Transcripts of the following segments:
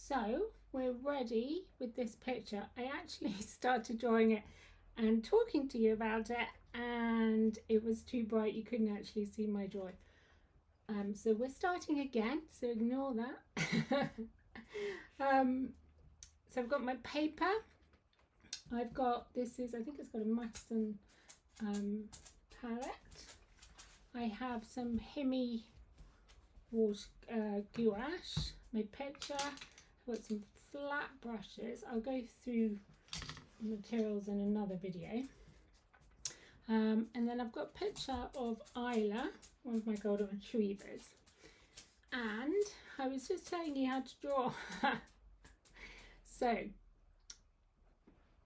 So we're ready with this picture. I actually started drawing it and talking to you about it, and it was too bright, you couldn't actually see my drawing. So we're starting again, so ignore that. So I've got my paper. I've got, this is, I think it's got a Matson palette. I have some Himi Gouache, my picture. I've got some flat brushes. I'll go through materials in another video. And then I've got a picture of Isla, one of my golden retrievers. And I was just telling you how to draw. So,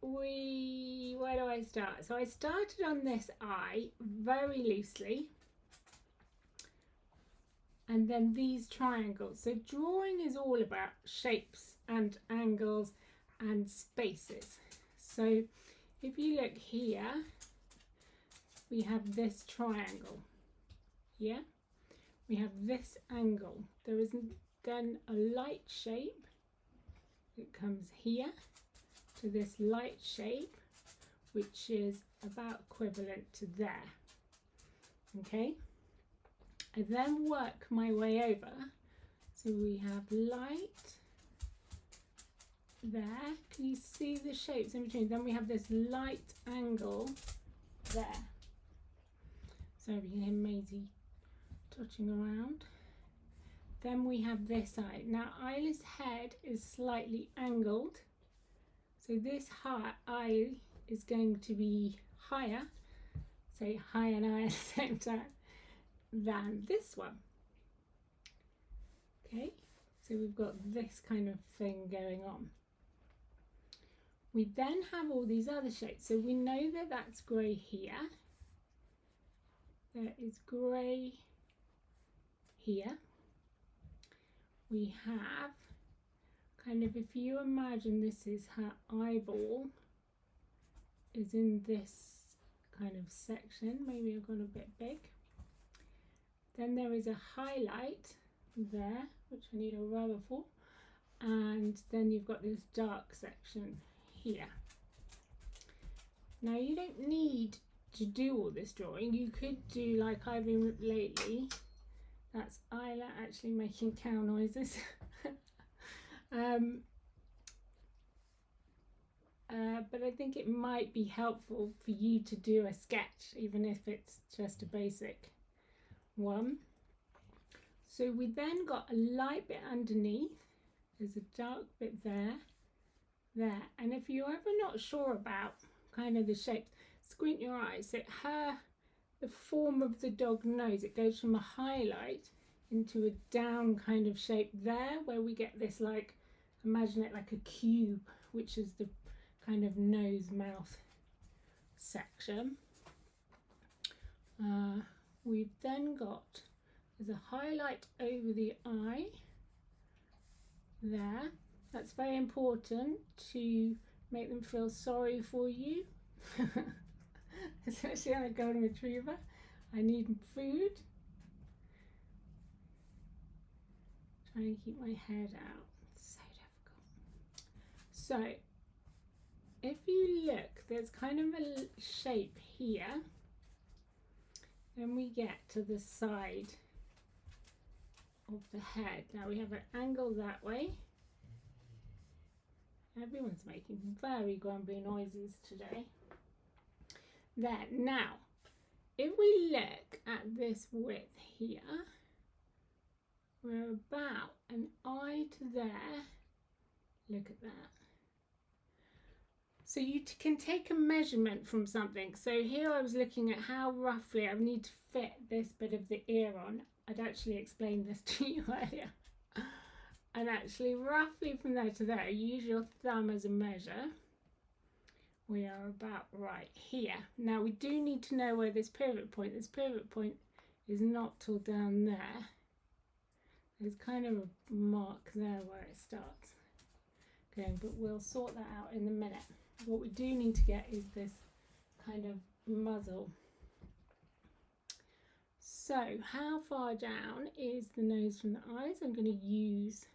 where do I start? So I started on this eye very loosely. And then these triangles. So drawing is all about shapes and angles and spaces. So if you look here, we have this triangle. Yeah, we have this angle. There is then a light shape that comes here to this light shape, which is about equivalent to there. Okay, I then work my way over. So we have light there. Can you see the shapes in between? Then we have this light angle there. So you can hear Maisie touching around. Then we have this eye. Now Isla's head is slightly angled. So this eye is going to be higher, say high and high at the same time, than this one. Okay, so we've got this kind of thing going on. We then have all these other shapes. So we know that that's grey here. There is grey here. We have kind of, if you imagine this is her eyeball, is in this kind of section. Maybe I've gone a bit big. Then there is a highlight there, which I need a rubber for. And then you've got this dark section here. Now you don't need to do all this drawing. You could do like I've been lately. That's Isla actually making cow noises. But I think it might be helpful for you to do a sketch, even if it's just a basic one. So we then got a light bit underneath. There's a dark bit there. And if you're ever not sure about kind of the shapes, squint your eyes. So the form of the dog nose, it goes from a highlight into a down kind of shape there, where we get this, like, imagine it like a cube, which is the kind of nose mouth section. We've then got, there's a highlight over the eye there. That's very important to make them feel sorry for you, especially on a golden retriever. I need food. Trying to keep my head out. It's so difficult. So if you look, there's kind of a shape here. Then we get to the side of the head. Now we have an angle that way. Everyone's making very grumbly noises today. There. Now, if we look at this width here, we're about an eye to there. Look at that. So you can take a measurement from something. So here I was looking at how roughly I need to fit this bit of the ear on. I'd actually explained this to you earlier. And actually roughly from there to there, use your thumb as a measure. We are about right here. Now we do need to know where this pivot point is not till down there. There's kind of a mark there where it starts. Okay, but we'll sort that out in a minute. What we do need to get is this kind of muzzle. So how far down is the nose from the eyes? I'm going to use,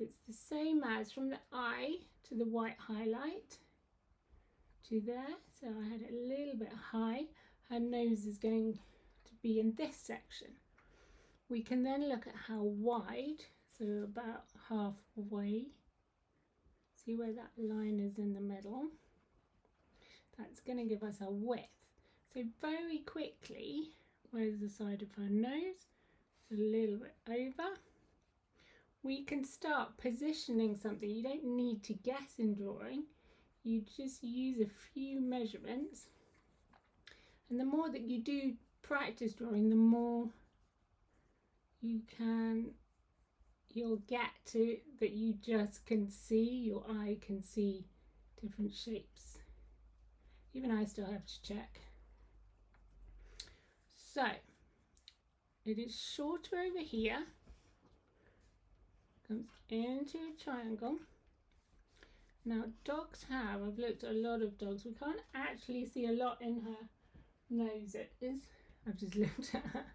So it's the same as from the eye to the white highlight to there. So I had it a little bit high. Her nose is going to be in this section. We can then look at how wide, so about halfway. See where that line is in the middle? That's going to give us a width. So very quickly, where's the side of her nose? A little bit over. We can start positioning something. You don't need to guess in drawing. You just use a few measurements. And the more that you do practice drawing, the more you'll get to that you just can see, your eye can see different shapes. Even I still have to check. So it is shorter over here, comes into a triangle. Now dogs have, I've looked at a lot of dogs, we can't actually see a lot in her nose. It is, I've just looked at her,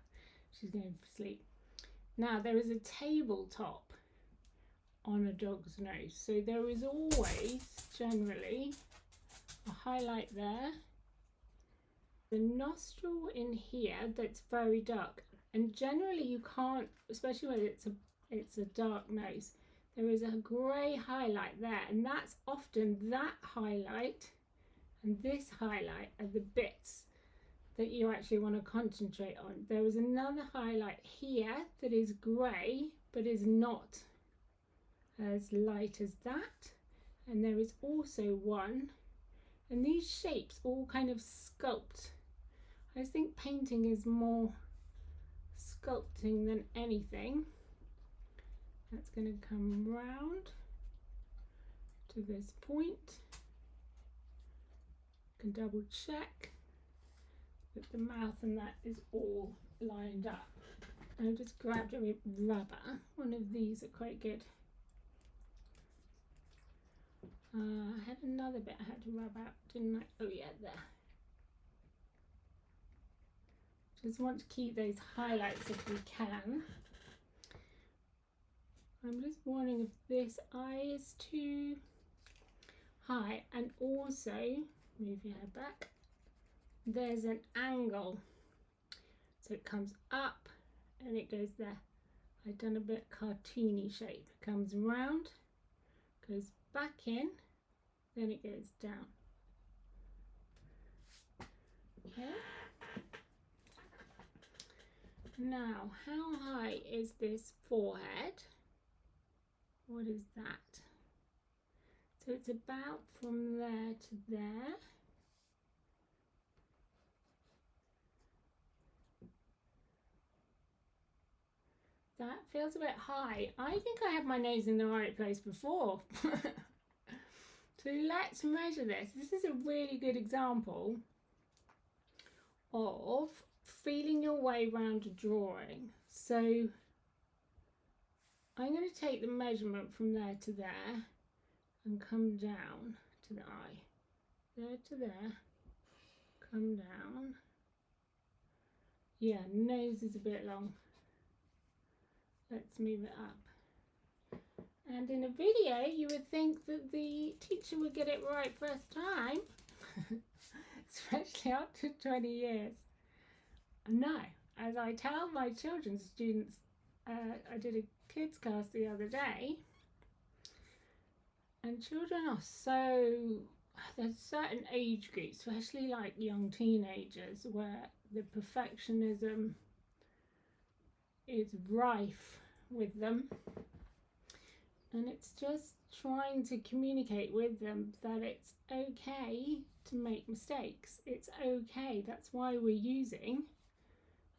she's going for sleep. Now there is a tabletop on a dog's nose, so there is always generally a highlight there, the nostril in here that's very dark, and generally you can't, especially when it's a dark nose, there is a grey highlight there, and that's often that highlight and this highlight are the bits that you actually want to concentrate on. There is another highlight here that is grey but is not as light as that, and there is also one, and these shapes all kind of sculpt. I just think painting is more sculpting than anything. That's going to come round to this point. You can double check that the mouth and that is all lined up. I've just grabbed a rubber. One of these are quite good. I had another bit I had to rub out, didn't I? Oh yeah, there. Just want to keep those highlights if we can. I'm just wondering if this eye is too high, and also, move your head back, there's an angle. So it comes up and it goes there. I've done a bit cartoony shape. It comes round, goes back in, then it goes down. Okay. Now, how high is this forehead? What is that? So it's about from there to there. That feels a bit high. I think I had my nose in the right place before. So let's measure this. This is a really good example of feeling your way around a drawing. So I'm going to take the measurement from there to there and come down to the eye. There to there, come down. Yeah, nose is a bit long. Let's move it up. And in a video, you would think that the teacher would get it right first time, especially after 20 years. No, as I tell my children's students, I did a kids class the other day, and children are there's certain age groups, especially like young teenagers, where the perfectionism is rife with them, and it's just trying to communicate with them that it's okay to make mistakes. It's okay. That's why we're using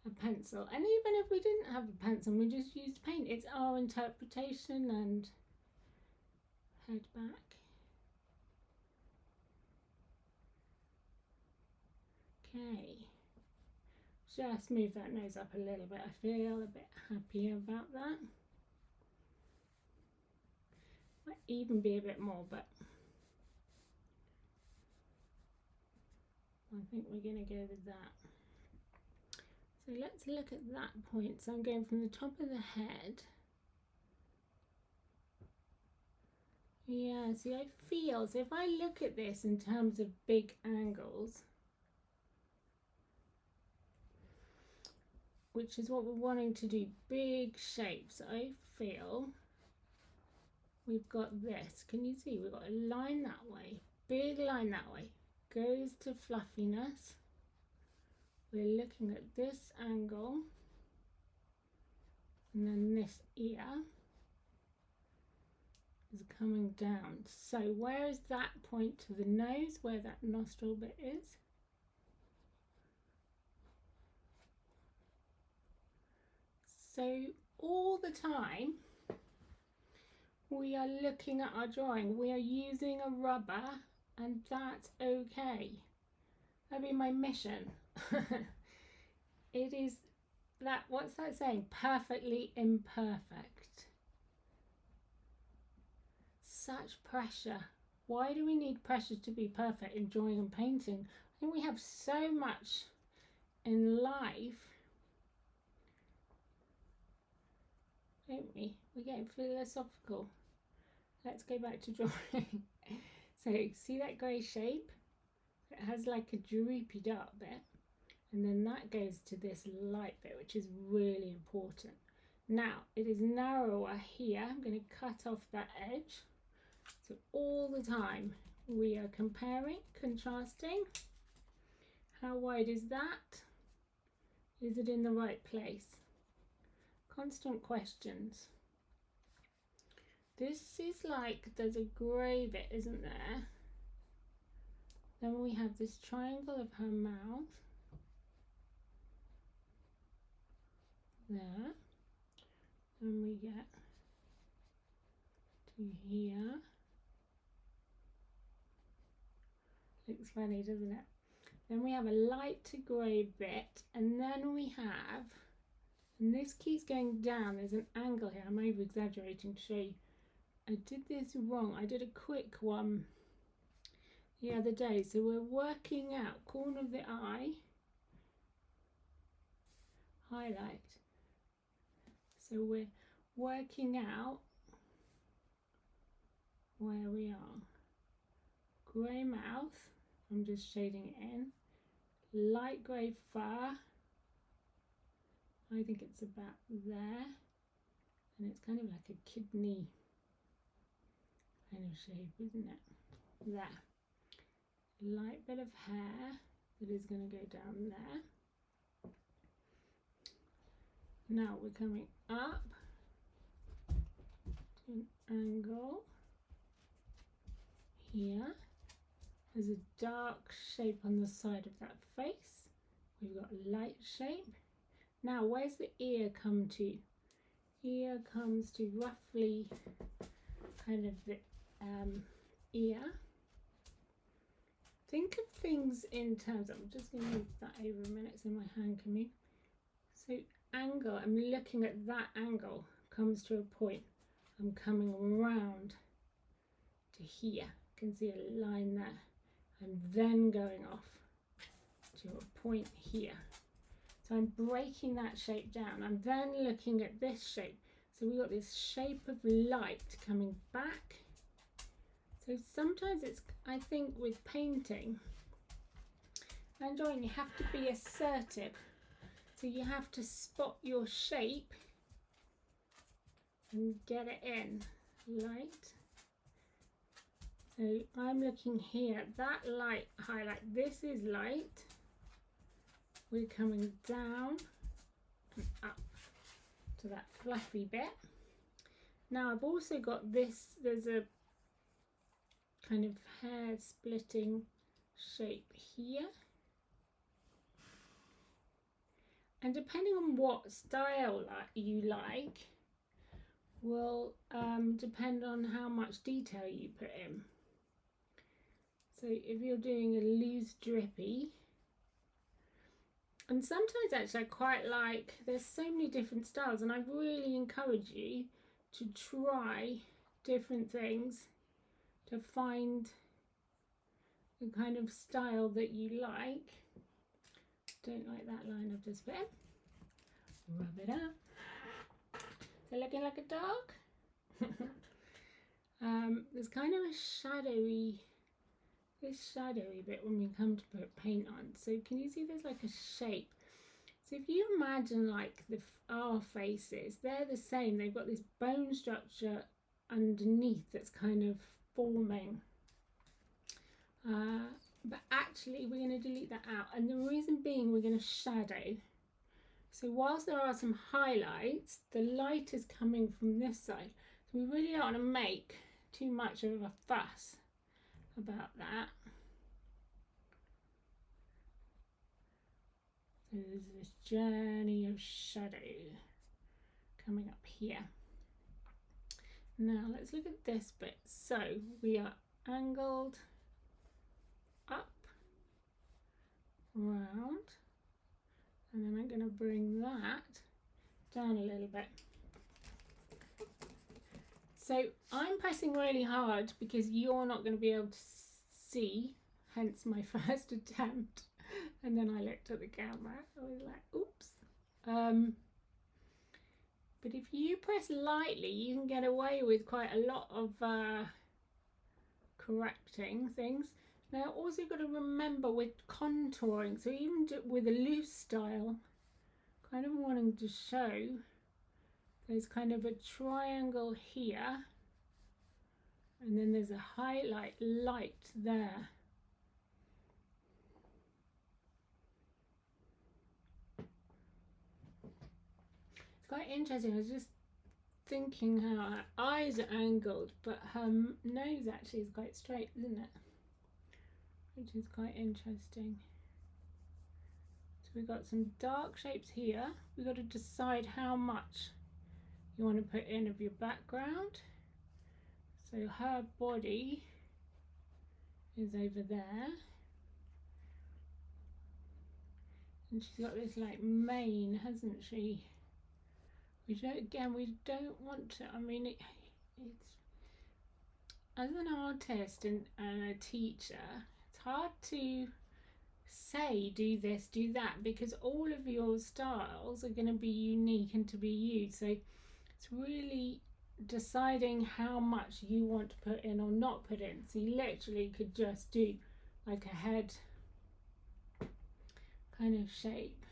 a pencil, and even if we didn't have a pencil, we just used paint, it's our interpretation. And head back. Okay, just move that nose up a little bit. I feel a bit happier about that. Might even be a bit more, but I think we're going to go with that. So let's look at that point. So I'm going from the top of the head Yeah, see, I feel, so if I look at this in terms of big angles, which is what we're wanting to do, big shapes, I feel we've got this. Can you see? We've got a line that way, big line that way, goes to fluffiness. We're looking at this angle, and then this ear is coming down. So where is that point to the nose, where that nostril bit is? So all the time we are looking at our drawing, we are using a rubber, and that's okay. That'd be my mission. It is that, what's that saying? Perfectly imperfect. Such pressure. Why do we need pressure to be perfect in drawing and painting? I think we have so much in life, don't we? We're getting philosophical. Let's go back to drawing. So see that grey shape? It has like a droopy dark bit, and then that goes to this light bit, which is really important. Now it is narrower here. I'm going to cut off that edge. So all the time we are comparing, contrasting. How wide is that? Is it in the right place? Constant questions. This is like, there's a grey bit, isn't there? Then we have this triangle of her mouth. There. And we get to here. Looks funny, doesn't it? Then we have a light to grey bit, and then we have, and this keeps going down, there's an angle here. I'm over exaggerating to show you. I did this wrong. I did a quick one the other day. So we're working out corner of the eye, highlight. So we're working out where we are. Grey mouth, I'm just shading it in. Light grey fur, I think it's about there. And it's kind of like a kidney kind of shape, isn't it? There. Light bit of hair that is going to go down there. Now we're coming up to an angle here. There's a dark shape on the side of that face. We've got a light shape. Now where's the ear come to? Ear comes to roughly kind of the ear. Think of things in terms, I'm just going to move that over a minute so my hand can move. So angle, I'm looking at that angle, comes to a point. I'm coming around to here. You can see a line there. I'm then going off to a point here. So I'm breaking that shape down. I'm then looking at this shape. So we've got this shape of light coming back. So sometimes it's, I think with painting and drawing, you have to be assertive. So you have to spot your shape and get it in. Light. So I'm looking here, that light highlight, this is light. We're coming down and up to that fluffy bit. Now I've also got this, there's a kind of hair splitting shape here. And depending on what style you like, will depend on how much detail you put in. So if you're doing a loose drippy, and sometimes actually I quite like, there's so many different styles, and I really encourage you to try different things to find the kind of style that you like. Don't like that line I've just put in. Rub it up. So looking like a dog? There's kind of a shadowy, this shadowy bit when we come to put paint on. So can you see there's like a shape? So if you imagine like our faces, they're the same. They've got this bone structure underneath that's kind of forming. But actually we're going to delete that out. And the reason being we're going to shadow. So whilst there are some highlights, the light is coming from this side. So we really don't want to make too much of a fuss about that. So there's this journey of shadow coming up here. Now let's look at this bit. So we are angled up, round, and then I'm going to bring that down a little bit. So I'm pressing really hard because you're not going to be able to see, hence my first attempt. And then I looked at the camera, I was like, oops. But if you press lightly, you can get away with quite a lot of correcting things. Now also got to remember with contouring, so even with a loose style, kind of wanting to show there's kind of a triangle here, and then there's a highlight light there. It's quite interesting. I was just thinking how her eyes are angled, but her nose actually is quite straight, isn't it? Which is quite interesting. So we've got some dark shapes here. We've got to decide how much you want to put in of your background. So her body is over there. And she's got this like mane, hasn't she? Which again, we don't want to, I mean, it's, as an artist and a teacher, it's hard to say do this, do that, because all of your styles are going to be unique and to be you. So it's really deciding how much you want to put in or not put in. So you literally could just do like a head kind of shape.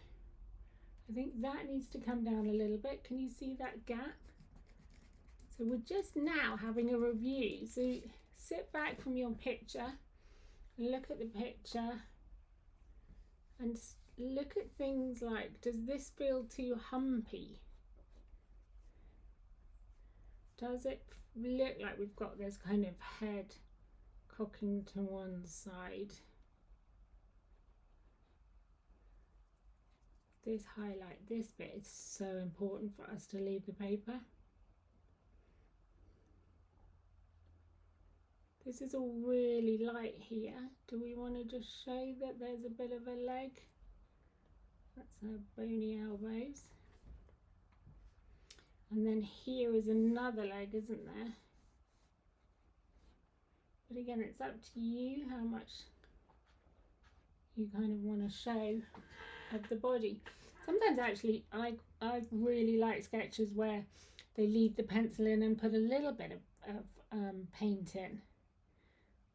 I think that needs to come down a little bit. Can you see that gap? So we're just now having a review. So sit back from your picture, look at the picture, and look at things like, does this feel too humpy? Does it look like we've got this kind of head cocking to one side? This highlight, this bit is so important for us to leave the paper. This is all really light here. Do we want to just show that there's a bit of a leg? That's her bony elbows. And then here is another leg, isn't there? But again, it's up to you how much you kind of want to show of the body. Sometimes actually I really like sketches where they leave the pencil in and put a little bit of paint in.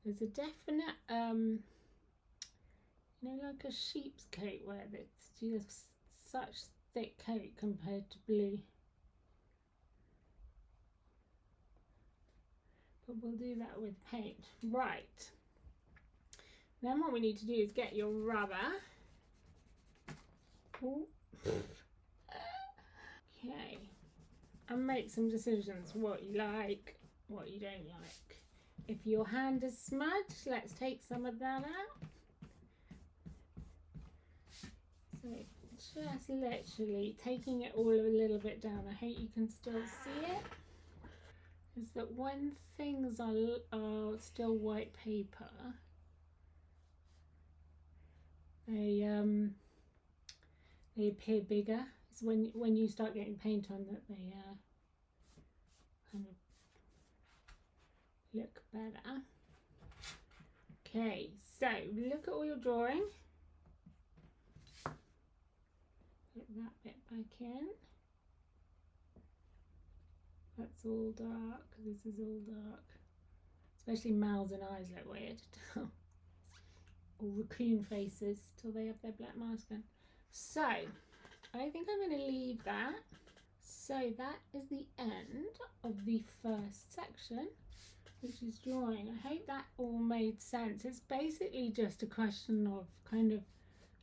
There's a definite you know, like a sheep's coat where it's just such thick coat compared to blue. But we'll do that with paint. Right, then what we need to do is get your rubber. Ooh. Okay, and make some decisions, what you like, what you don't like. If your hand is smudged, let's take some of that out. So just literally taking it all a little bit down. I hope you can still see it. Is that when things are still white paper, they appear bigger. It's when you start getting paint on that they kind of look better. Okay, so look at all your drawing. Put that bit back in. That's all dark. This is all dark. Especially mouths and eyes look weird. Or raccoon faces till they have their black mask on. So I think I'm going to leave that. So that is the end of the first section, which is drawing. I hope that all made sense. It's basically just a question of kind of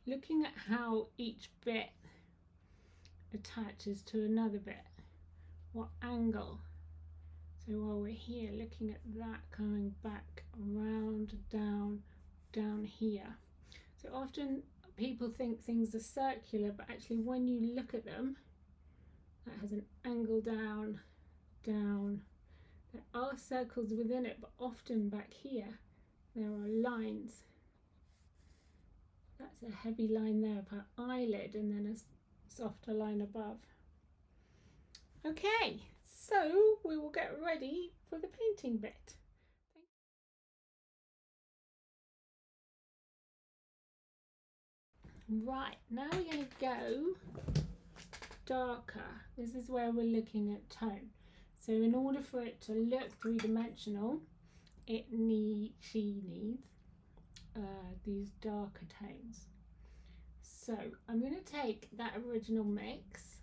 looking at how each bit attaches to another bit, what angle. So while we're here, looking at that coming back around, down here. So often people think things are circular, but actually when you look at them, that has an angle down. There are circles within it, but often back here there are lines. That's a heavy line there of her eyelid, and then a softer line above. Okay, so we will get ready for the painting bit. Right, now we're going to go darker. This is where we're looking at tone. So in order for it to look three-dimensional, she needs these darker tones. So I'm going to take that original mix.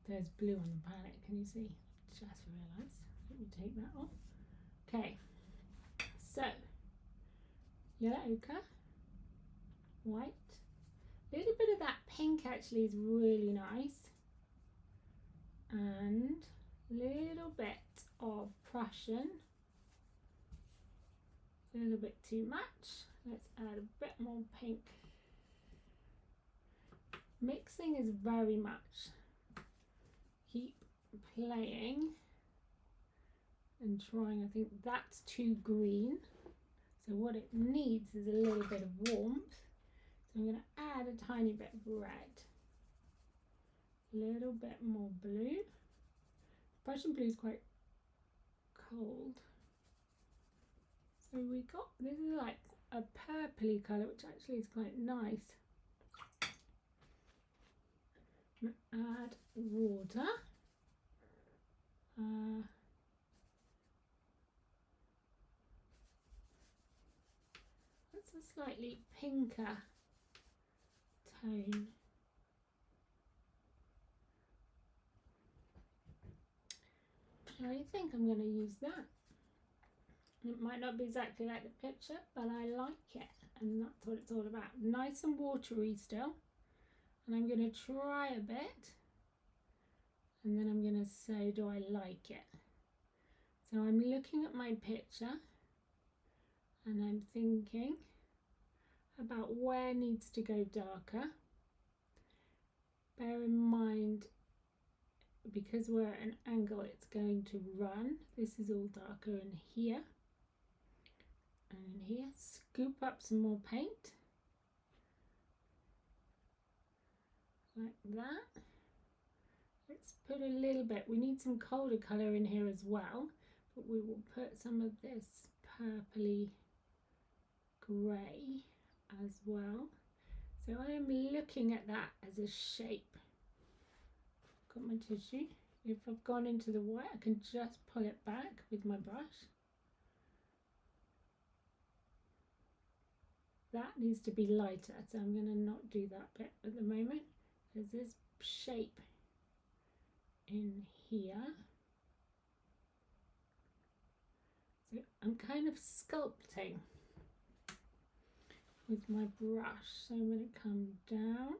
There's blue on the palette, can you see? Just realised. Let me take that off. Okay, so yellow ochre, white. A little bit of that pink actually is really nice. And a little bit of Prussian. A little bit too much. Let's add a bit more pink. Mixing is very much keep playing and trying. I think that's too green. So what it needs is a little bit of warmth. So I'm going to add a tiny bit of red. A little bit more blue. Prussian blue is quite cold. So we got, this is like a purpley colour, which actually is quite nice. Add water. That's a slightly pinker tone. I think I'm going to use that. It might not be exactly like the picture, but I like it, and that's what it's all about. Nice and watery still. And I'm going to try a bit, and then I'm going to say, do I like it? So I'm looking at my picture, and I'm thinking about where needs to go darker. Bear in mind, because we're at an angle, it's going to run. This is all darker in here. And in here, scoop up some more paint. Like that. Let's put a little bit, we need some colder colour in here as well, but we will put some of this purpley grey as well. So I am looking at that as a shape. Got my tissue. If I've gone into the white, I can just pull it back with my brush. That needs to be lighter, so I'm going to not do that bit at the moment. There's this shape in here. So I'm kind of sculpting with my brush. So I'm going to come down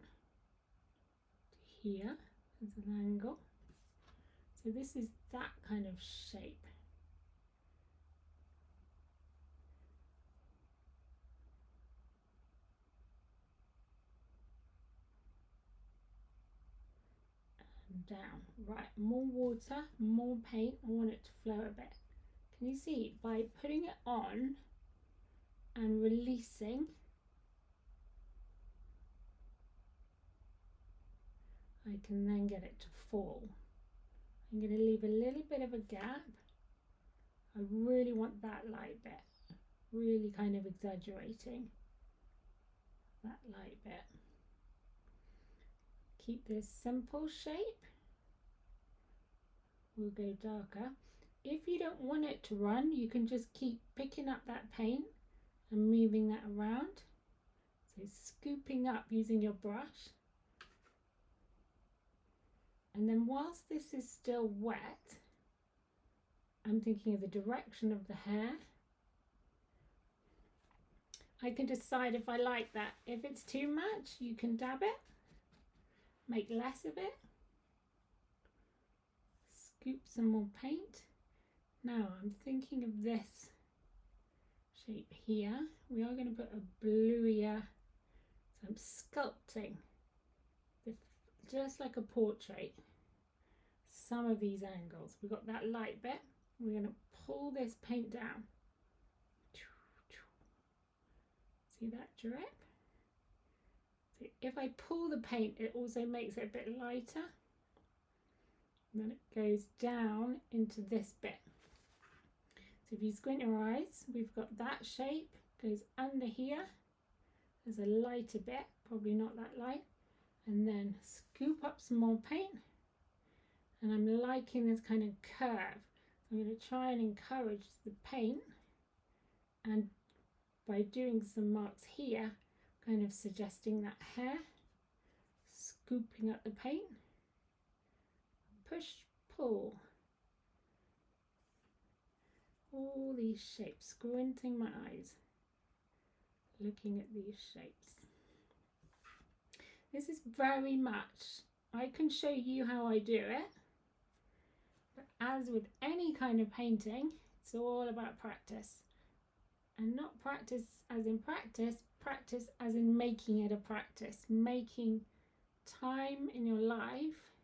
to here. There's an angle. So this is that kind of shape. And down. Right, more water, more paint. I want it to flow a bit. Can you see? By putting it on and releasing, I can then get it to fall. I'm going to leave a little bit of a gap. I really want that light bit, really kind of exaggerating that light bit. Keep this simple shape will go darker. If you don't want it to run, you can just keep picking up that paint and moving that around. So scooping up using your brush. And then whilst this is still wet, I'm thinking of the direction of the hair. I can decide if I like that. If it's too much, you can dab it, make less of it, scoop some more paint. Now I'm thinking of this shape here. We are going to put a bluier, so I'm sculpting, just like a portrait, some of these angles. We've got that light bit. We're going to pull this paint down. See that drip? So if I pull the paint, it also makes it a bit lighter. And then it goes down into this bit. So if you squint your eyes, we've got that shape, goes under here. There's a lighter bit, probably not that light. And then scoop up some more paint. And I'm liking this kind of curve. I'm going to try and encourage the paint, and by doing some marks here, kind of suggesting that hair, scooping up the paint, push, pull, all these shapes, squinting my eyes, looking at these shapes. This is very much, I can show you how I do it, but as with any kind of painting, it's all about practice. And not practice as in practice, practice as in making it a practice, making time in your life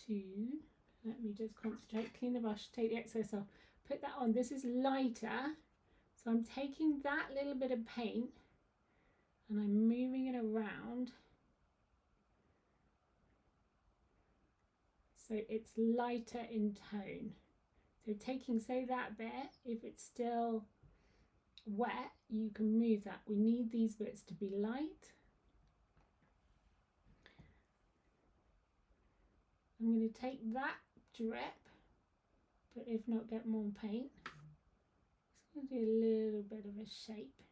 to, let me just concentrate, clean the brush, take the excess off, put that on. This is lighter, so I'm taking that little bit of paint and I'm moving it around so it's lighter in tone. So taking, say, that bit, if it's still wet, you can move that. We need these bits to be light. I'm going to take that drip, but if not, get more paint. Just going to do a little bit of a shape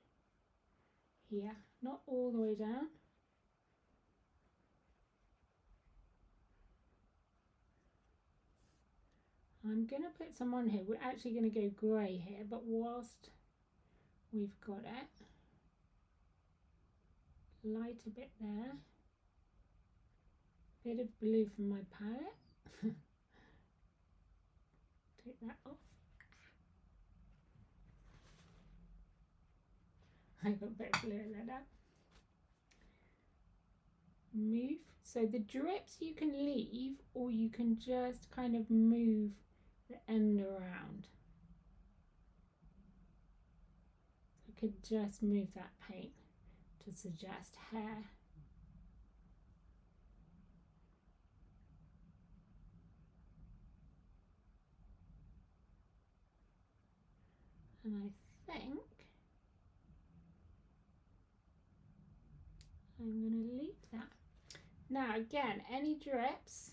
here, not all the way down. I'm going to put some on here. We're actually going to go grey here, but whilst we've got it, light a bit there, bit of blue from my palette. Take that off. I got a bit of blue like that. Move. So the drips you can leave, or you can just kind of move the end around. So I could just move that paint to suggest hair. And I think I'm going to leave that. Now again, any drips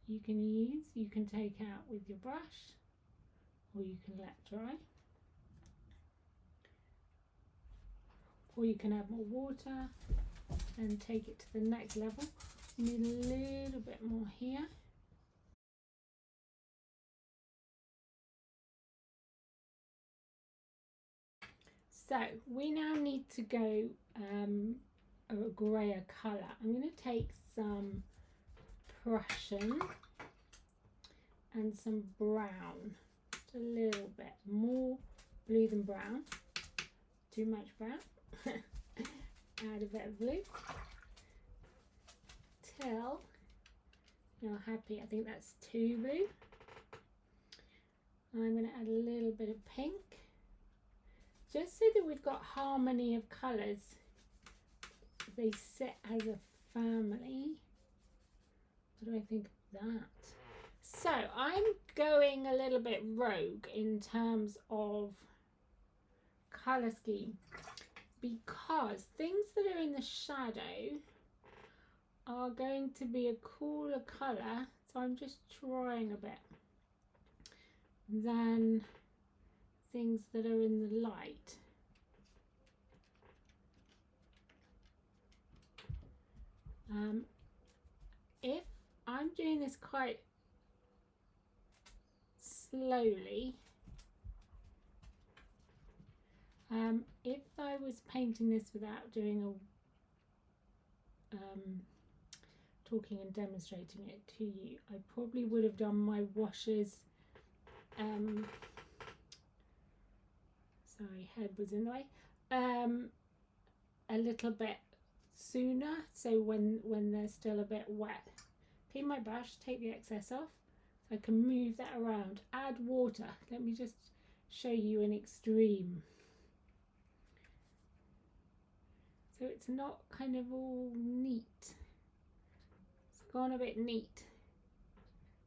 you can use, you can take out with your brush, or you can let dry, or you can add more water and take it to the next level. You need a little bit more here. So we now need to go a grayer colour. I'm going to take some Prussian and some brown, just a little bit more blue than brown, too much brown. Add a bit of blue till you're happy. I think that's too blue. I'm going to add a little bit of pink, just so that we've got harmony of colours. They sit as a family. What do I think of that? So I'm going a little bit rogue in terms of colour scheme, because things that are in the shadow are going to be a cooler colour. so I'm just trying a bit, than things that are in the light. If I'm doing this quite slowly, if I was painting this without doing a talking and demonstrating it to you, I probably would have done my washes, sorry, head was in the way, a little bit sooner, so when they're still a bit wet. Clean my brush, take the excess off, so I can move that around. Add water. Let me just show you an extreme. So it's not kind of all neat. It's gone a bit neat.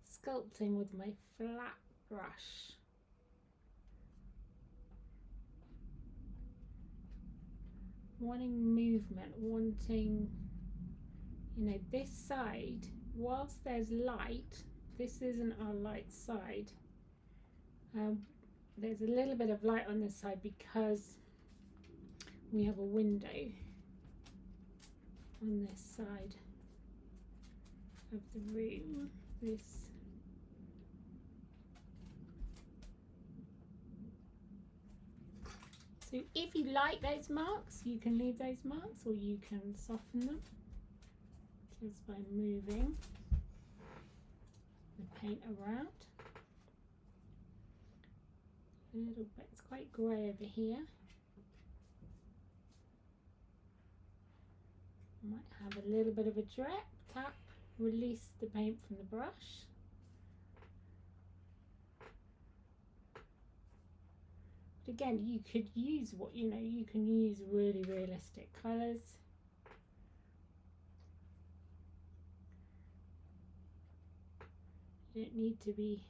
Sculpting with my flat brush. Wanting movement, wanting, you know, this side, whilst there's light, this isn't our light side. There's a little bit of light on this side because we have a window on this side of the room. So if you like those marks, you can leave those marks, or you can soften them just by moving the paint around. A little bit, it's quite grey over here. Might have a little bit of a drip, tap, release the paint from the brush. But again, you could use you can use really realistic colours. You don't need to be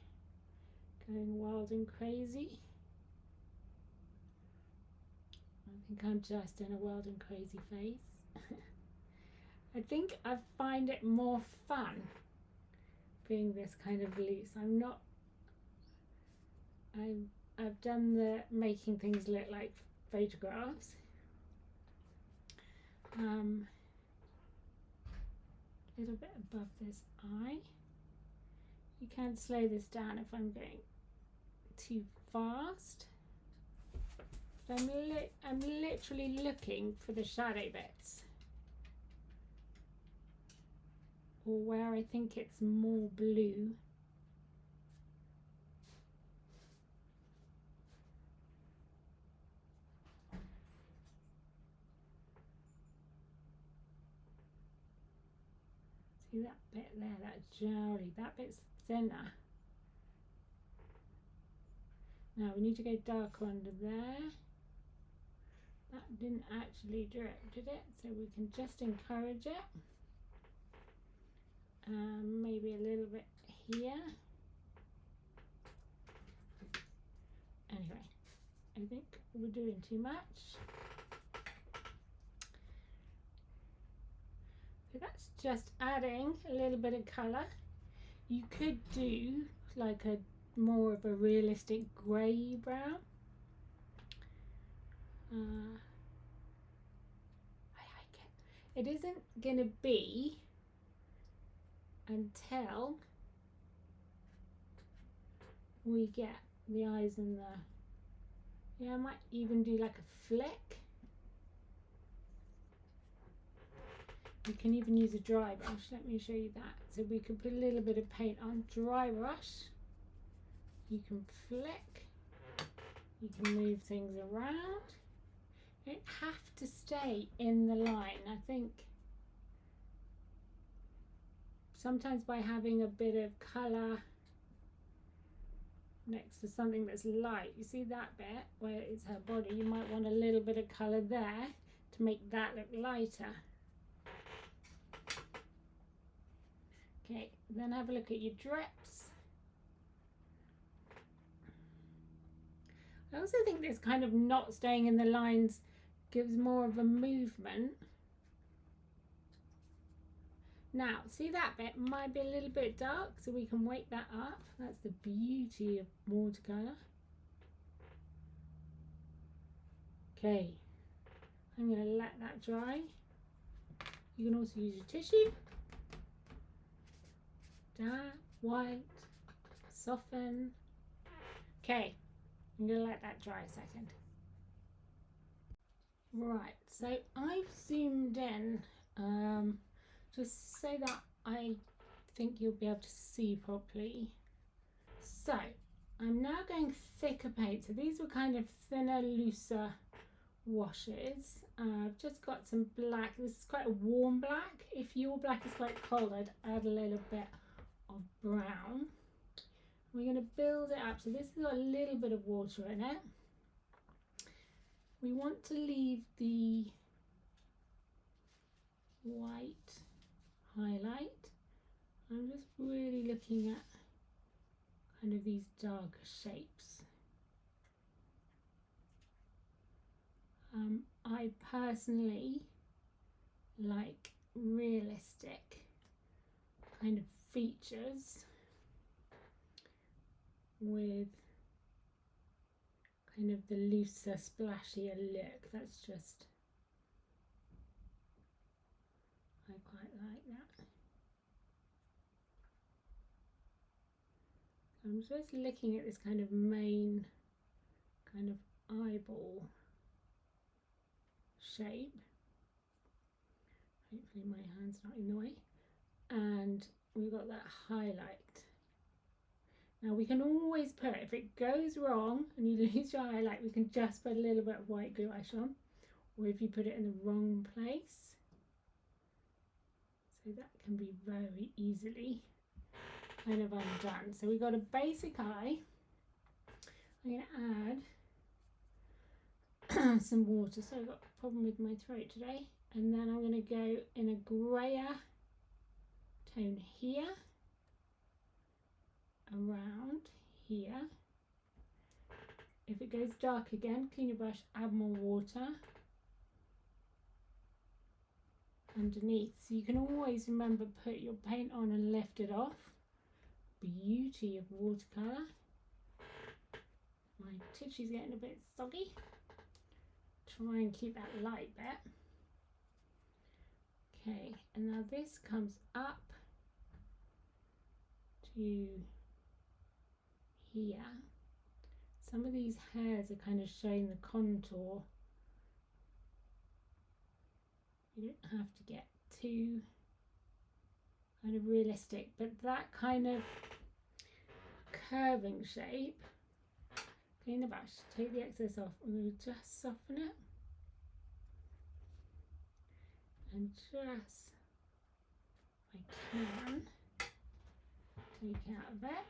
going wild and crazy. I think I'm just in a wild and crazy phase. I think I find it more fun being this kind of loose. I've done the making things look like photographs. A little bit above this eye. You can slow this down if I'm going too fast. But I'm literally looking for the shadow bits, or where I think it's more blue. See that bit there, that jowly, that bit's thinner. Now we need to go darker under there. That didn't actually drip, did it? So we can just encourage it. Maybe a little bit here. Anyway, I think we're doing too much. So that's just adding a little bit of colour. You could do like a more of a realistic grey brown. I like it. It isn't gonna be until we get the eyes and the, I might even do like a flick. You can even use a dry brush. Let me show you that. So we can put a little bit of paint on, dry brush. You can flick. You can move things around. You don't have to stay in the line. I think sometimes by having a bit of colour next to something that's light, you see that bit where it's her body, you might want a little bit of colour there to make that look lighter. Okay, then have a look at your drips. I also think this kind of not staying in the lines gives more of a movement. Now, see that bit might be a little bit dark, so we can wake that up. That's the beauty of watercolour. Okay, I'm going to let that dry. You can also use your tissue. Dark, white, soften. Okay, I'm going to let that dry a second. Right, so I've zoomed in just so that I think you'll be able to see properly. So I'm now going thicker paint. So these were kind of thinner, looser washes. I've just got some black. This is quite a warm black. If your black is quite cold, I'd add a little bit of brown. We're going to build it up. So this has got a little bit of water in it. We want to leave the white highlight. I'm just really looking at kind of these darker shapes. I personally like realistic kind of features with kind of the looser, splashier look. That's just, I quite like that. I'm just looking at this kind of main kind of eyeball shape. Hopefully my hand's not in the way. And we've got that highlight. Now we can always put, if it goes wrong and you lose your highlight, we can just put a little bit of white gouache on, or if you put it in the wrong place. So that can be very easily kind of undone. So we've got a basic eye. I'm going to add some water. So I've got a problem with my throat today. And then I'm going to go in a grayer tone here, around here. If it goes dark again, clean your brush, add more water underneath. So you can always remember, put your paint on and lift it off. Beauty of watercolour. My tissue's getting a bit soggy. Try and keep that light bit. Okay, and now this comes up to here. Some of these hairs are kind of showing the contour. You don't have to get too kind of realistic, but that kind of curving shape. Clean the brush, take the excess off, and we'll just soften it. And just, if I can, take out of it.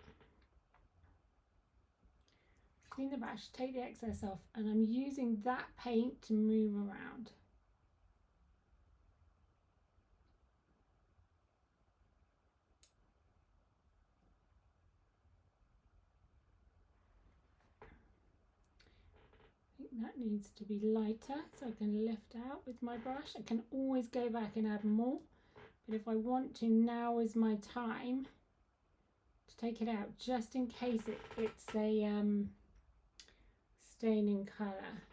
Clean the brush, take the excess off, and I'm using that paint to move around. I think that needs to be lighter, so I can lift out with my brush. I can always go back and add more, but if I want to, now is my time to take it out, just in case it's a staining colour.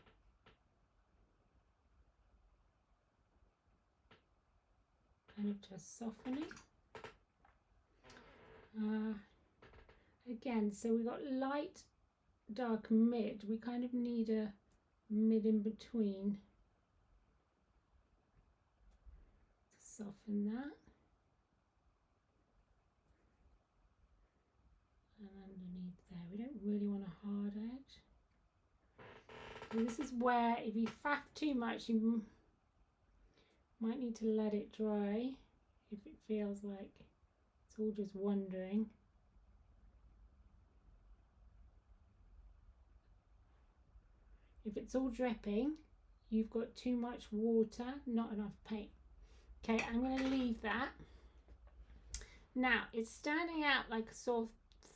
Kind of just softening. Again, so we've got light, dark, mid. We kind of need a mid in between to soften that. And underneath there, we don't really want a hard edge. So this is where, if you faff too much, you might need to let it dry if it feels like it's all just wandering. If it's all dripping, you've got too much water, not enough paint. Okay, I'm going to leave that. Now, it's standing out like a sore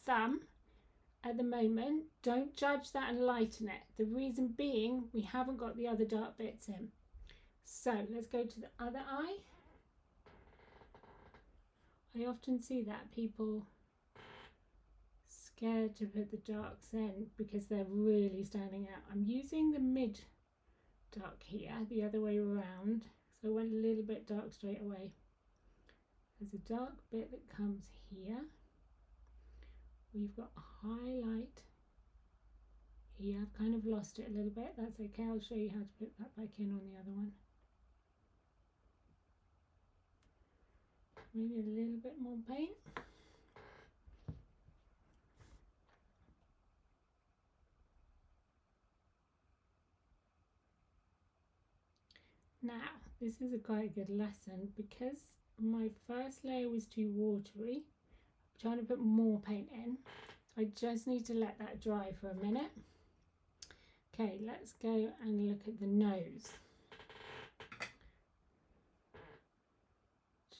thumb at the moment. Don't judge that and lighten it. The reason being, we haven't got the other dark bits in. So let's go to the other eye. I often see that people scared to put the darks in because they're really standing out. I'm using the mid dark here, the other way around, so I went a little bit dark straight away. There's a dark bit that comes here. We've got a highlight here. I've kind of lost it a little bit. That's okay, I'll show you how to put that back in on the other one. Maybe a little bit more paint. Now, this is a quite good lesson because my first layer was too watery. I'm trying to put more paint in. I just need to let that dry for a minute. Okay, let's go and look at the nose.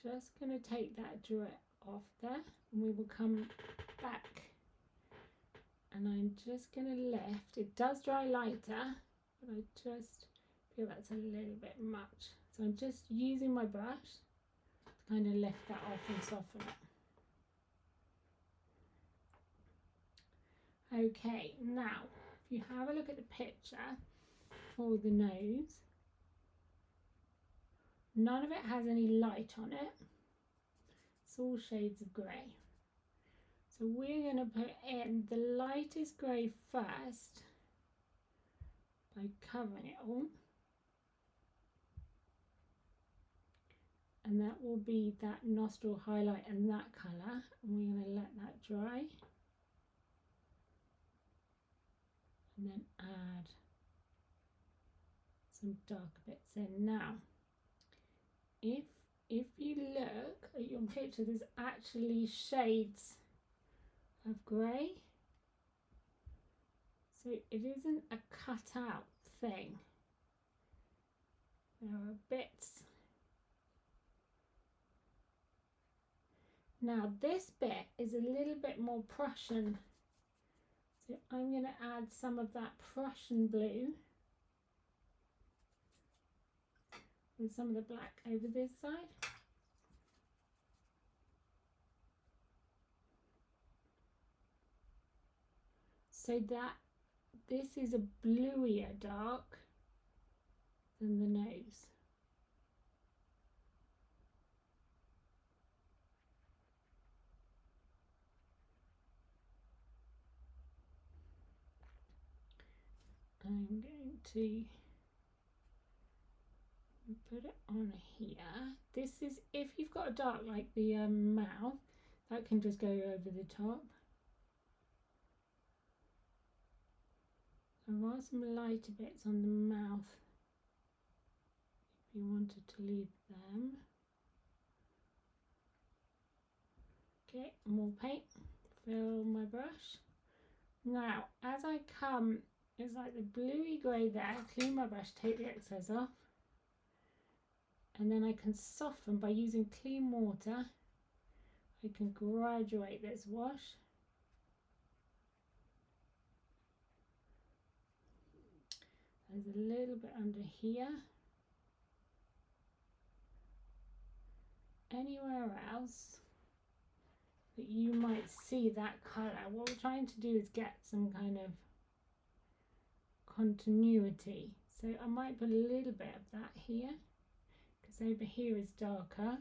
Just going to take that drip off there and we will come back. And I'm just going to lift. It does dry lighter, but I just feel that's a little bit much. So I'm just using my brush to kind of lift that off and soften it. Okay, now if you have a look at the picture for the nose, none of it has any light on it. It's all shades of grey. So we're going to put in the lightest grey first by covering it all. And that will be that nostril highlight and that colour. And we're going to let that dry. And then add some dark bits in. Now, if you look at your picture, there's actually shades of grey. So it isn't a cut out thing. There are bits. Now this bit is a little bit more Prussian. So I'm going to add some of that Prussian blue with some of the black over this side. So that this is a bluier dark than the nose. I'm going to put it on here. This is, if you've got a dark like the mouth, that can just go over the top. There are some lighter bits on the mouth if you wanted to leave them. Okay, more paint, fill my brush. Now, as I come, it's like the bluey grey there, clean my brush, take the excess off. And then I can soften by using clean water. I can graduate this wash. There's a little bit under here. Anywhere else that you might see that colour, what we're trying to do is get some kind of continuity. So I might put a little bit of that here, because over here is darker.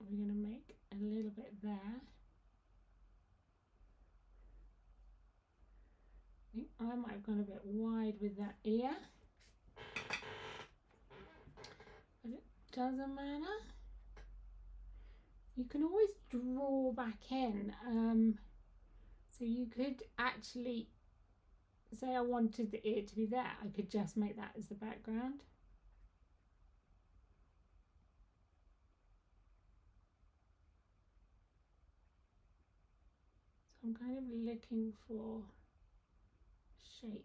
We're going to make a little bit there. I think I might have gone a bit wide with that ear, but it doesn't matter. You can always draw back in. So you could actually say I wanted the ear to be there, I could just make that as the background. So I'm kind of looking for shapes.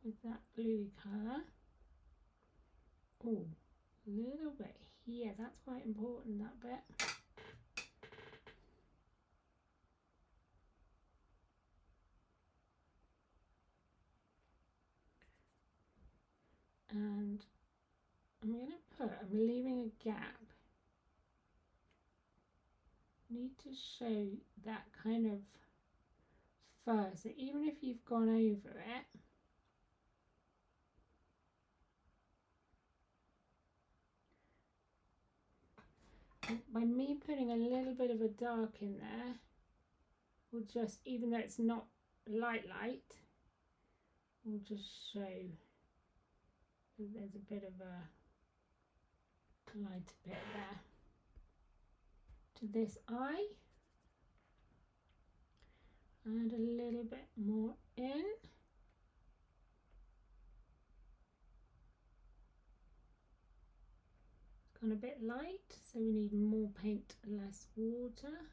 With that bluey colour. Oh, a little bit here. That's quite important, that bit. And I'm leaving a gap. Need to show that kind of fur, so even if you've gone over it, by me putting a little bit of a dark in there, will just, even though it's not light, will just show that there's a bit of a lighter bit there. To this eye, add a little bit more in. It's gone a bit light, so we need more paint, less water.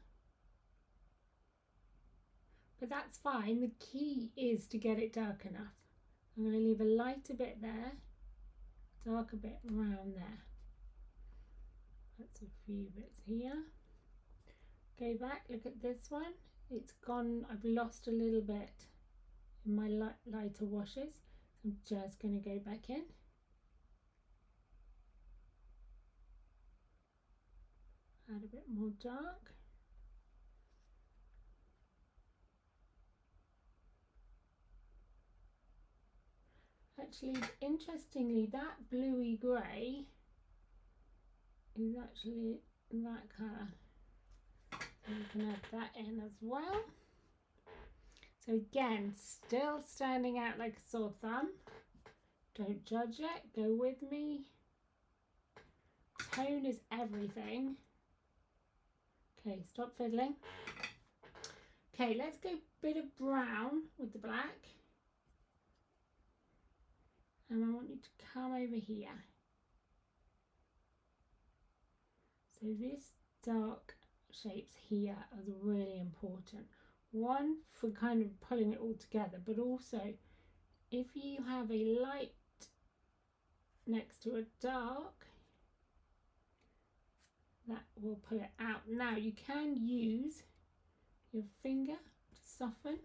But that's fine, the key is to get it dark enough. I'm going to leave a lighter bit there, darker bit around there. That's a few bits here. Go back, look at this one. It's gone, I've lost a little bit in my lighter washes. So I'm just going to go back in. Add a bit more dark. Actually, interestingly, that bluey grey is actually that colour. So you can add that in as well. So again, still standing out like a sore thumb. Don't judge it, go with me. Tone is everything. Okay, stop fiddling. Okay, let's go a bit of brown with the black. And I want you to come over here. So this dark shapes here are really important. One, for kind of pulling it all together, but also if you have a light next to a dark, that will pull it out. Now you can use your finger to soften,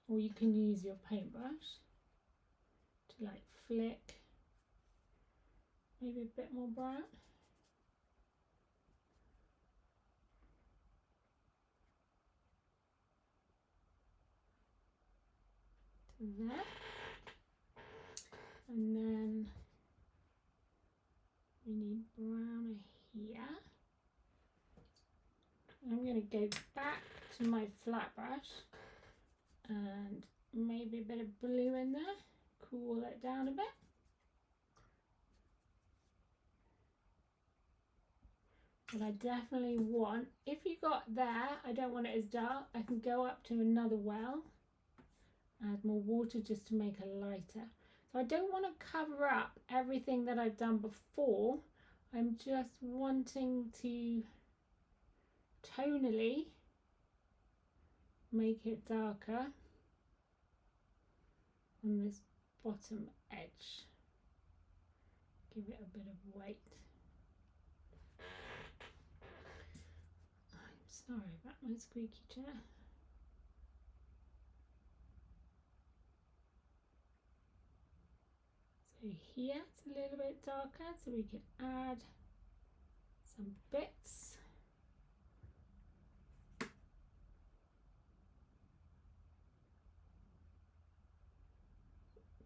or you can use your paintbrush to like flick maybe a bit more brown. To there. And then we need browner here. I'm going to go back to my flat brush and maybe a bit of blue in there, cool it down a bit. But I definitely want, if you got there, I don't want it as dark, I can go up to another well, add more water just to make it lighter. So I don't want to cover up everything that I've done before. I'm just wanting to tonally make it darker on this bottom edge. Give it a bit of weight. I'm sorry about my squeaky chair. So here it's a little bit darker, so we can add some bits.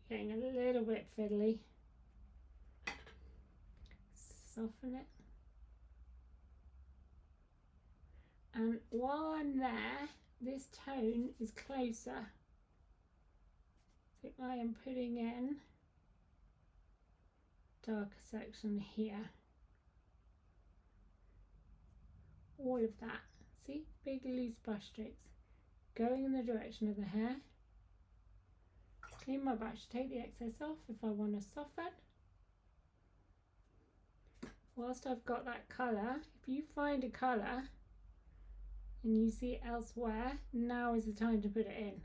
Getting a little bit fiddly. Soften it. And while I'm there, this tone is closer. So I am putting in darker section here. All of that. See, big loose brush strokes going in the direction of the hair. Clean my brush, take the excess off if I want to soften. Whilst I've got that colour, if you find a colour and you see it elsewhere, now is the time to put it in.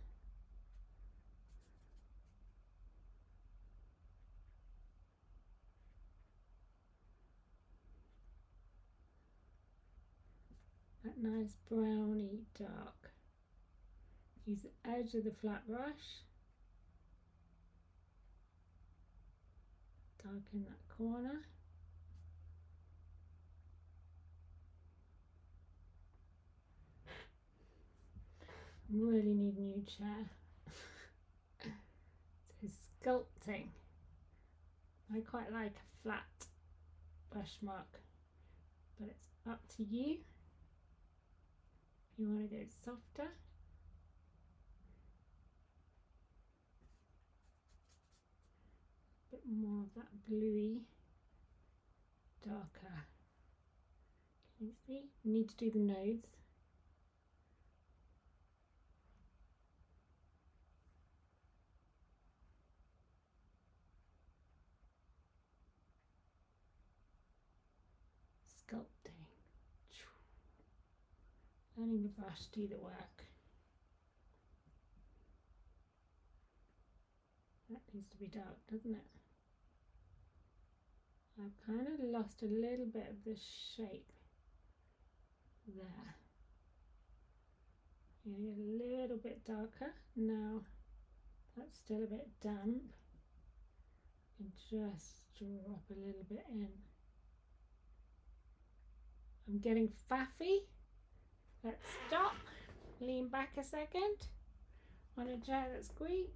nice browny dark. Use the edge of the flat brush. Darken that corner. Really need a new chair. So sculpting. I quite like a flat brush mark, but it's up to you. If you want to go softer. A bit more of that bluey, darker. Can you see? You need to do the nose. Sculpting. Letting the brush do the work. That needs to be dark, doesn't it? I've kind of lost a little bit of the shape there. Yeah, a little bit darker. Now that's still a bit damp. And just drop a little bit in. I'm getting faffy. Let's stop. Lean back a second on a chair that squeaks.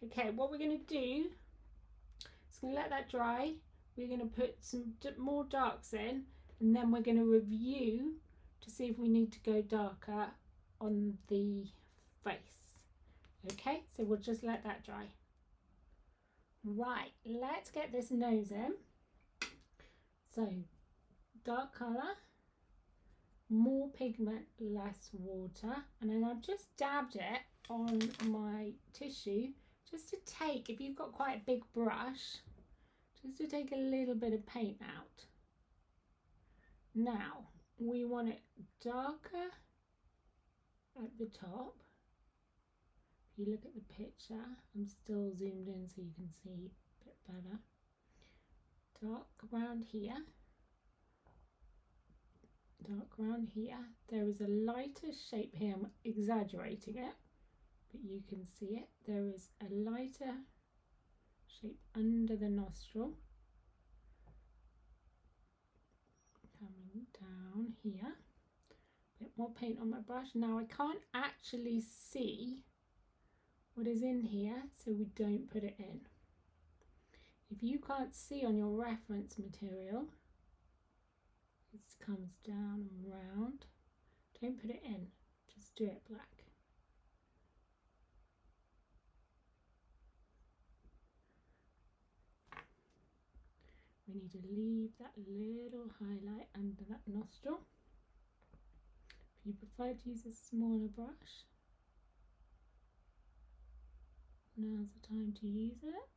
Okay, what we're going to do is going to let that dry. We're going to put some more darks in, and then we're going to review to see if we need to go darker on the face. Okay, so we'll just let that dry. Right, let's get this nose in. So, dark colour, more pigment, less water, and then I've just dabbed it on my tissue just to take, if you've got quite a big brush, just to take a little bit of paint out. Now, we want it darker at the top. If you look at the picture, I'm still zoomed in so you can see a bit better. Dark around here. Dark around here. There is a lighter shape here. I'm exaggerating it, but you can see it. There is a lighter shape under the nostril. Coming down here. A bit more paint on my brush. Now I can't actually see what is in here, so we don't put it in. If you can't see on your reference material, this comes down and round. Don't put it in, just do it black. We need to leave that little highlight under that nostril. If you prefer to use a smaller brush, now's the time to use it.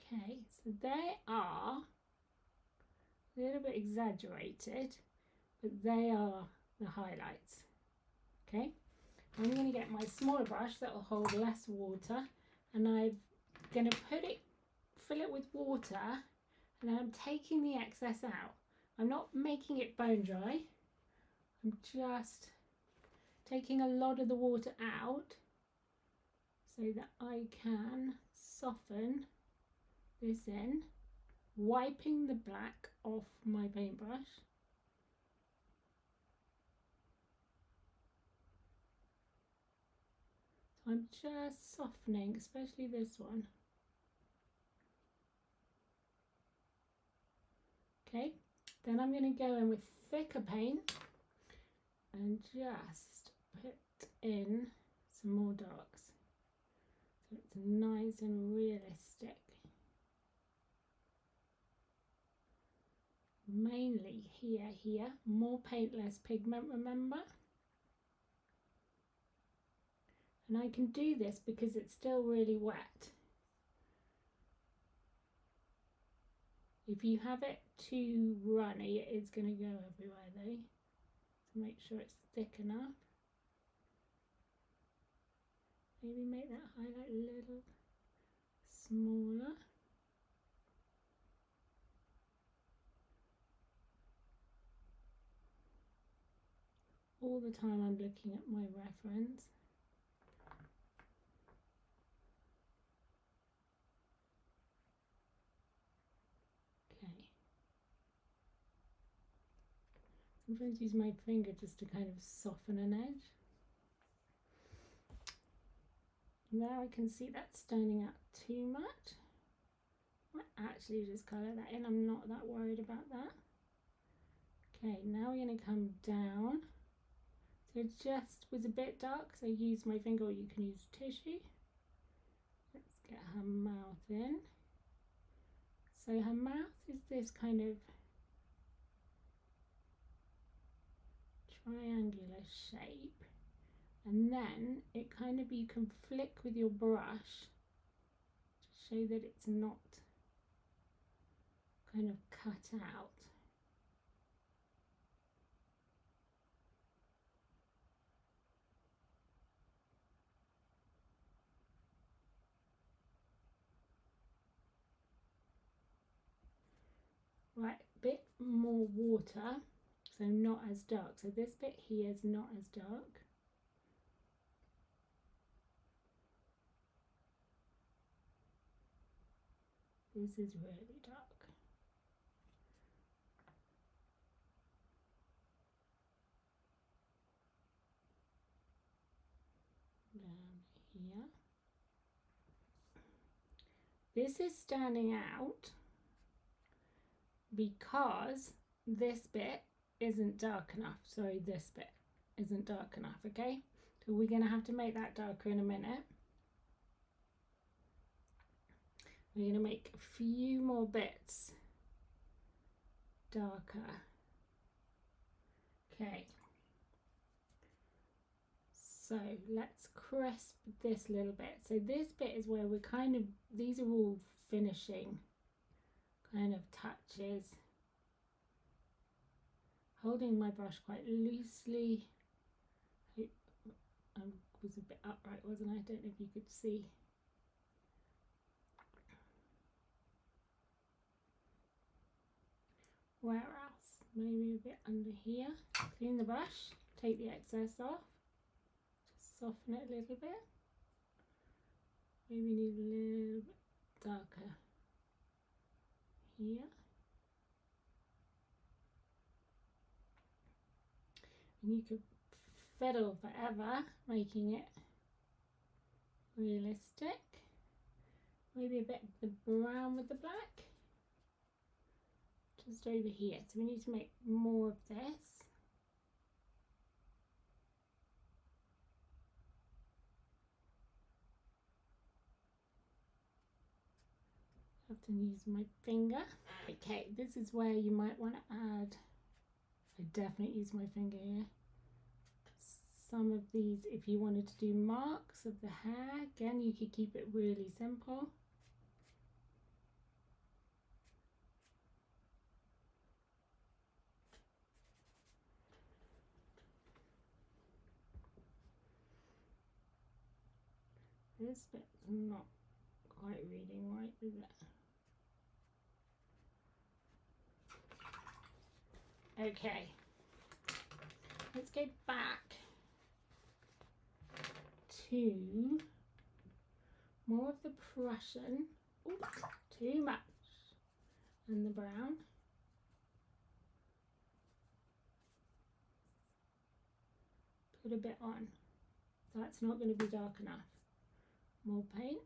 Okay, so they are a little bit exaggerated, but they are the highlights. Okay, I'm going to get my smaller brush that will hold less water, and I'm going to fill it with water, and then I'm taking the excess out. I'm not making it bone dry. I'm just taking a lot of the water out so that I can soften this in, wiping the black off my paintbrush. So I'm just softening, especially this one. Okay, then I'm going to go in with thicker paint and just put in some more darks so it's nice and realistic. Mainly here, more paint, less pigment, remember? And I can do this because it's still really wet. If you have it too runny, it is going to go everywhere though. So make sure it's thick enough. Maybe make that highlight a little smaller. All the time I'm looking at my reference. Okay. Sometimes use my finger just to kind of soften an edge. Now I can see that's standing out too much. I might actually just colour that in. I'm not that worried about that. Okay, now we're going to come down. So it just was a bit dark, so use my finger, or you can use tissue. Let's get her mouth in. So her mouth is this kind of triangular shape, and then it kind of, you can flick with your brush to show that it's not kind of cut out. Right, a bit more water, so not as dark. So this bit here is not as dark. This is really dark. Down here. This is standing out because this bit isn't dark enough. Sorry, this bit isn't dark enough, okay? So we're going to have to make that darker in a minute. We're going to make a few more bits darker. Okay. So let's crisp this little bit. So this bit is where we're kind of, these are all finishing kind of touches. Holding my brush quite loosely. I was a bit upright, wasn't I? I don't know if you could see. Where else? Maybe a bit under here. Clean the brush, take the excess off. Just soften it a little bit. Maybe need a little bit darker here. And you could fiddle forever making it realistic. Maybe a bit of the brown with the black. Just over here. So we need to make more of this. I have to use my finger. Okay, this is where you might want to add, I definitely use my finger here, some of these. If you wanted to do marks of the hair, again you could keep it really simple. This bit's not quite reading right, is it? Okay, let's go back to more of the Prussian. Ooh, too much. And the brown. Put a bit on. That's not going to be dark enough. More paint.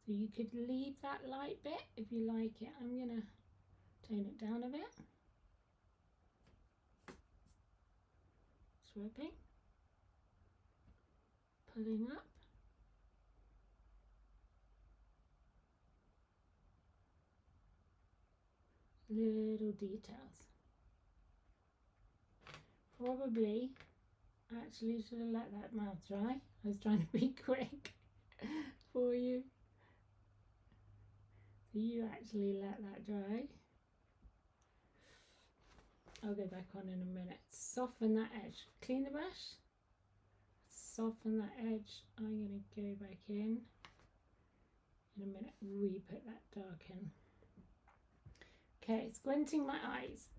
So you could leave that light bit if you like it. I'm going to tone it down a bit. Swiping. Pulling up. Little details. Probably actually should have let that mouth dry. I was trying to be quick for you. So you actually let that dry. I'll go back on in a minute. Soften that edge. Clean the brush. Soften that edge. I'm going to go back in. in a minute re-put that dark in. Okay, squinting my eyes.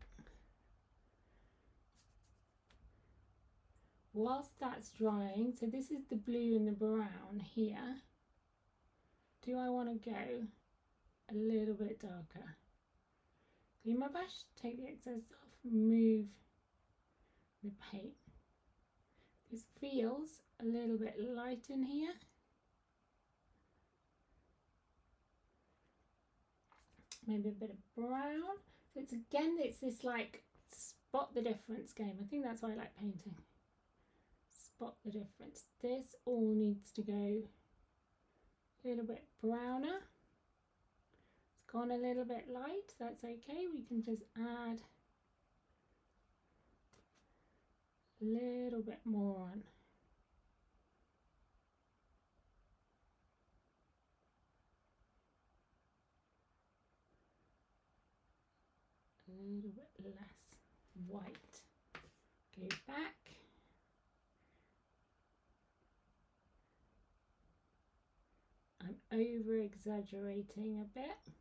Whilst that's drying, so this is the blue and the brown here. Do I want to go a little bit darker? Clean my brush, take the excess off, move the paint. This feels a little bit light in here. Maybe a bit of brown. So it's this like spot the difference game. I think that's why I like painting. Spot the difference. This all needs to go a little bit browner. It's gone a little bit light. That's okay. We can just add a little bit more on. A little bit less white. Go back. I'm over exaggerating a bit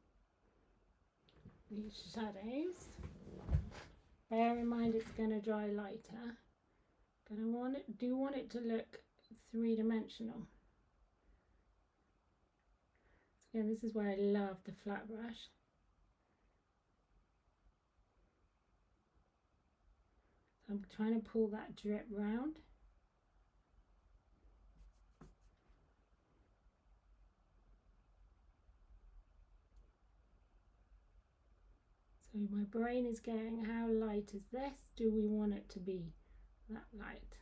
these shadows. Bear in mind it's going to dry lighter, but I want it to look three-dimensional. So again, this is where I love the flat brush. I'm trying to pull that drip round. So my brain is going, how light is this? Do we want it to be that light?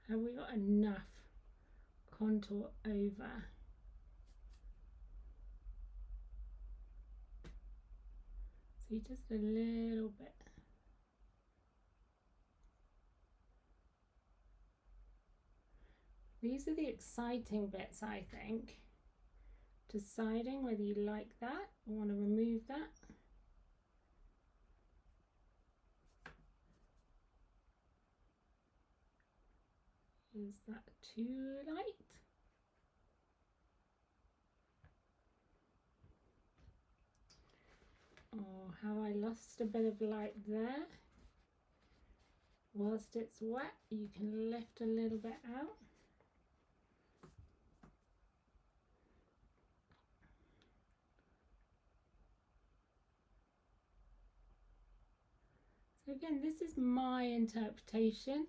Have we got enough contour over? See, just a little bit. These are the exciting bits, I think. Deciding whether you like that or want to remove that. Is that too light? Or have I lost a bit of light there? Whilst it's wet, you can lift a little bit out. So again, this is my interpretation.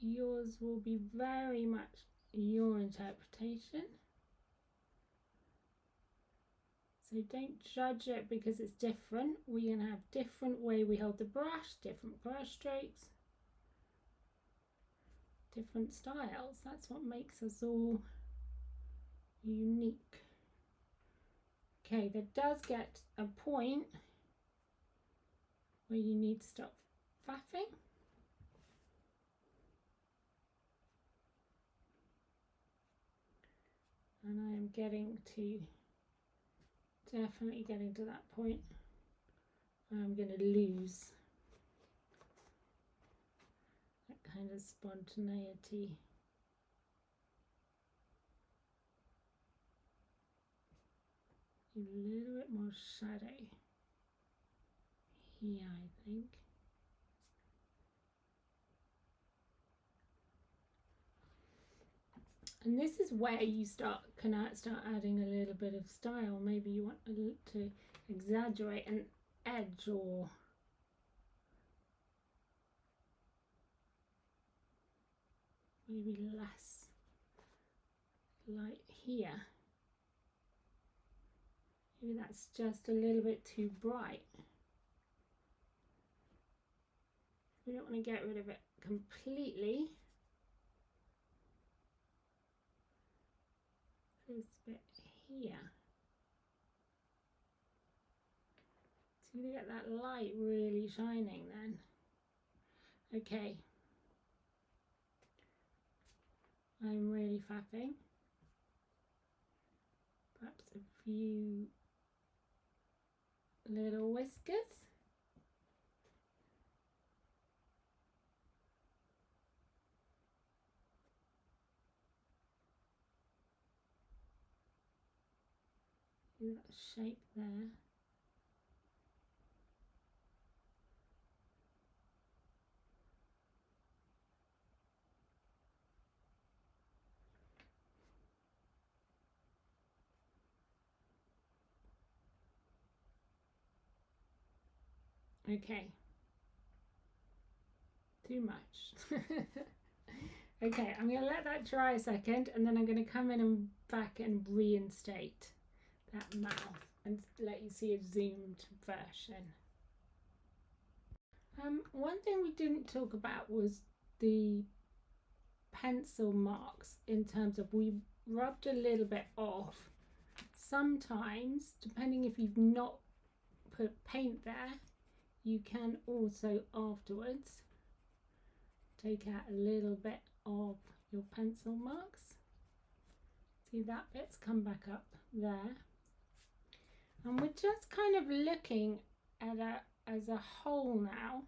Yours will be very much your interpretation. So don't judge it because it's different. We're going to have different way we hold the brush, different brush strokes, different styles. That's what makes us all unique. Okay, there does get a point where you need to stop faffing. And I am definitely getting to that point. I'm going to lose that kind of spontaneity. A little bit more shadow here, I think. And this is where you start adding a little bit of style. Maybe you want to exaggerate an edge or maybe less light here. Maybe that's just a little bit too bright. We don't want to get rid of it completely. This bit here. So you get that light really shining then. Okay. I'm really faffing. Perhaps a few little whiskers. See that shape there? Okay, too much. Okay, I'm going to let that dry a second, and then I'm going to come in and back and reinstate that mouth and let you see a zoomed version. One thing we didn't talk about was the pencil marks, in terms of we rubbed a little bit off. Sometimes, depending if you've not put paint there, you can also afterwards take out a little bit of your pencil marks. See, that bit's come back up there, and we're just kind of looking at it as a whole now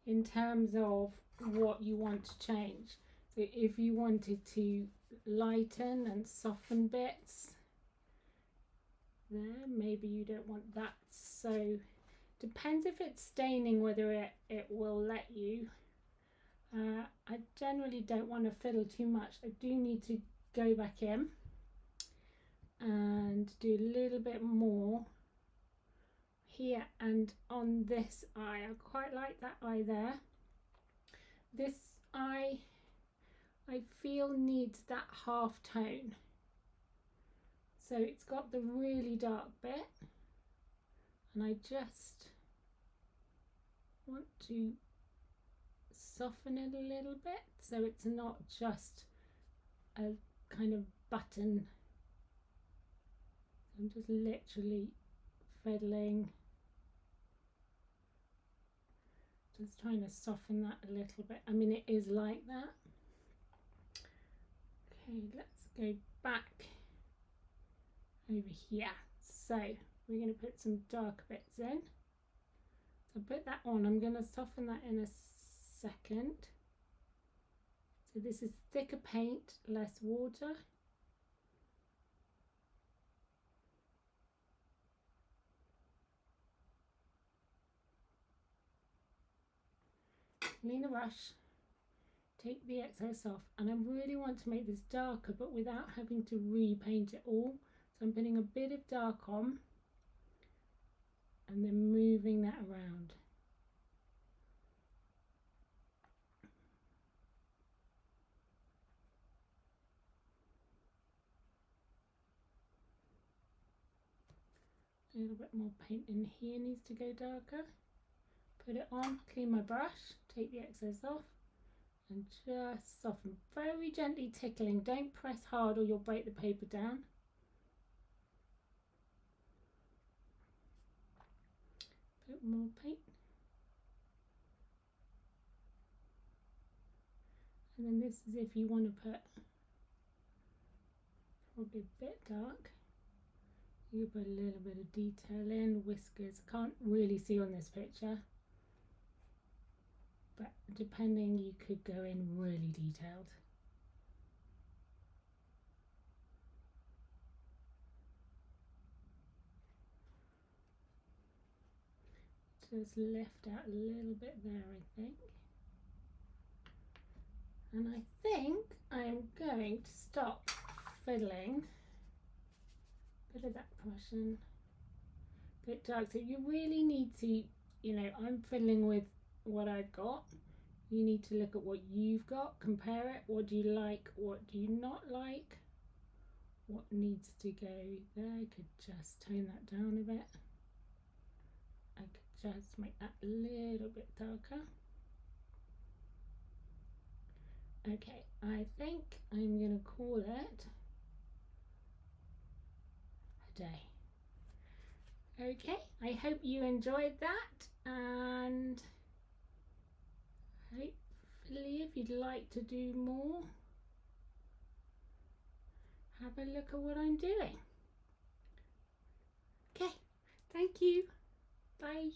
in terms of what you want to change. So if you wanted to lighten and soften bits there, maybe you don't want that, so depends if it's staining whether it will let you. I generally don't want to fiddle too much. I do need to go back in and do a little bit more here and on this eye. I quite like that eye there. This eye I feel needs that half tone. So it's got the really dark bit, and I just want to soften it a little bit so it's not just a kind of button. I'm just literally fiddling, just trying to soften that a little bit. I mean, it is like that. Okay, let's go back over here. So we're going to put some dark bits in. So put that on. I'm going to soften that in a second. So this is thicker paint, less water. Clean the brush, take the excess off, and I really want to make this darker but without having to repaint it all. So I'm putting a bit of dark on and then moving that around. A little bit more paint in here needs to go darker. Put it on, clean my brush, take the excess off, and just soften. Very gently tickling, don't press hard or you'll break the paper down. Bit more paint. And then this is if you want to put probably a bit dark. You put a little bit of detail in, whiskers. Can't really see on this picture, but depending, you could go in really detailed. Just lift out a little bit there, I think. And I think I'm going to stop fiddling. Bit of that Prussian, bit dark. So you really need to, you know, I'm fiddling with what I've got. You need to look at what you've got, compare it. What do you like? What do you not like? What needs to go there? I could just tone that down a bit. I could just make that a little bit darker. Okay, I think I'm going to call it a day. Okay, I hope you enjoyed that, and hopefully if you'd like to do more, have a look at what I'm doing. Okay, thank you. Bye.